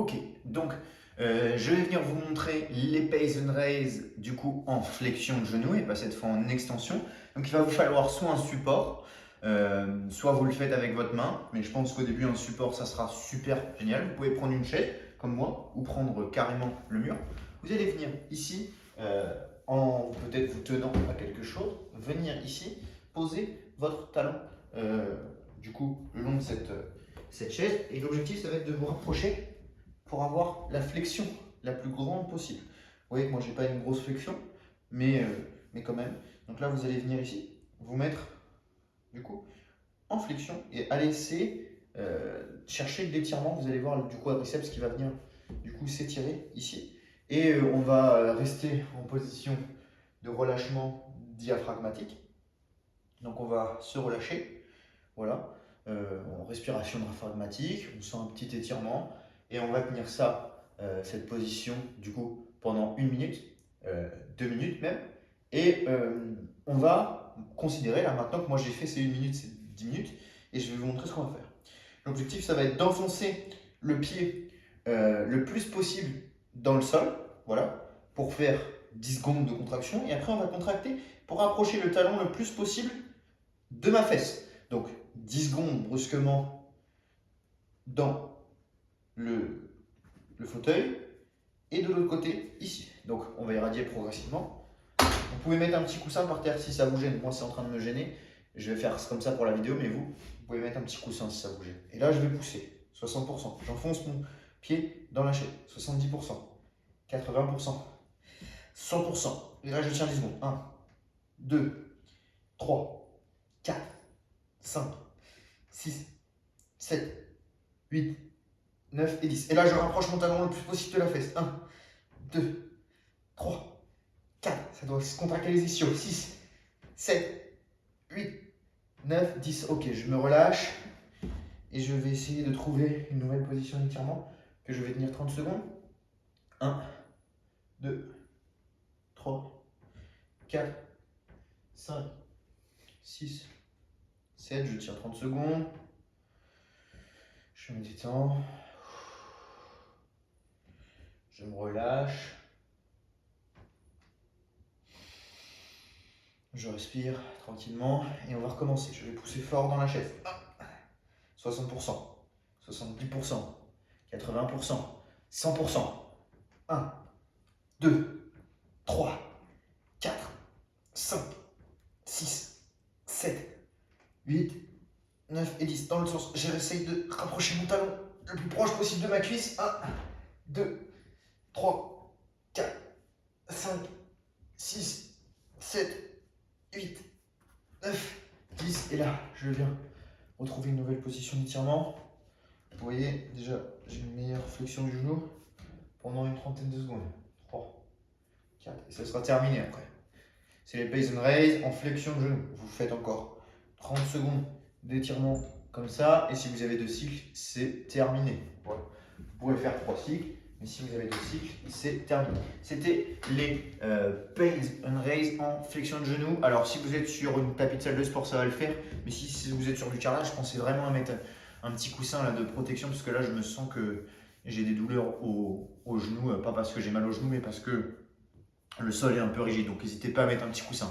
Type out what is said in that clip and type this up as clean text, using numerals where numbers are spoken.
Ok, donc je vais venir vous montrer les pays and raise du coup en flexion de genou et pas cette fois en extension. Donc il va vous falloir soit un support, soit vous le faites avec votre main, mais je pense qu'au début un support ça sera super génial. Vous pouvez prendre une chaise comme moi ou prendre carrément le mur. Vous allez venir ici en peut-être vous tenant à quelque chose, venir ici, poser votre talon du coup le long de cette chaise et l'objectif ça va être de vous rapprocher pour avoir la flexion la plus grande possible. Vous voyez que moi, j'ai pas une grosse flexion, mais quand même. Donc là, vous allez venir ici, vous mettre du coup en flexion et à laisser chercher l'étirement. Vous allez voir du quadriceps qui va venir du coup s'étirer ici. Et on va rester en position de relâchement diaphragmatique. Donc on va se relâcher, voilà, en respiration diaphragmatique, on sent un petit étirement et on va tenir ça, cette position du coup pendant 1 minute, 2 minutes même, et on va considérer là maintenant que moi j'ai fait ces 1 minute, c'est 10 minutes, et je vais vous montrer ce qu'on va faire. L'objectif ça va être d'enfoncer le pied le plus possible dans le sol, voilà, pour faire 10 secondes de contraction, et après on va contracter pour approcher le talon le plus possible de ma fesse. Donc 10 secondes brusquement dans le fauteuil et de l'autre côté ici. Donc on va irradier progressivement. Vous pouvez mettre un petit coussin par terre si ça vous gêne. Moi c'est en train de me gêner. Je vais faire comme ça pour la vidéo, mais vous pouvez mettre un petit coussin si ça vous gêne. Et là je vais pousser 60%. J'enfonce mon pied dans la chaise. 70%, 80%, 100%. Et là je tiens 10 secondes. 1, 2, 3, 4, 5, 6, 7, 8, 9 et 10. Et là, je rapproche mon talon le plus possible de la fesse. 1, 2, 3, 4. Ça doit se contracter les ischios. 6, 7, 8, 9, 10. Ok, je me relâche. Et je vais essayer de trouver une nouvelle position d'étirement que je vais tenir 30 secondes. 1, 2, 3, 4, 5, 6, 7. Je tire 30 secondes. Je me détends. Je me relâche. Je respire tranquillement et on va recommencer. Je vais pousser fort dans la chaise. 60%, 70%, 80%, 100%. 1, 2, 3, 4, 5, 6, 7, 8, 9 et 10. Dans le sens, j'essaye de rapprocher mon talon le plus proche possible de ma cuisse. 1, 2, 3, 4, 5, 6, 7, 8, 9, 10. Et là, je viens retrouver une nouvelle position d'étirement. Vous voyez, déjà, j'ai une meilleure flexion du genou pendant une trentaine de secondes. 3, 4, et ça sera terminé après. C'est les pays and raise en flexion de genou. Vous faites encore 30 secondes d'étirement comme ça, et si vous avez 2 cycles, c'est terminé. Voilà. Vous pouvez faire 3 cycles, mais si vous avez 2 cycles, c'est terminé. C'était les pays and raise en flexion de genou. Alors si vous êtes sur une tapis de salle de sport, ça va le faire, mais si vous êtes sur du carrelage, pensez vraiment à mettre un petit coussin là, de protection, parce que là je me sens que j'ai des douleurs au genou, pas parce que j'ai mal au genou, mais parce que le sol est un peu rigide. Donc n'hésitez pas à mettre un petit coussin.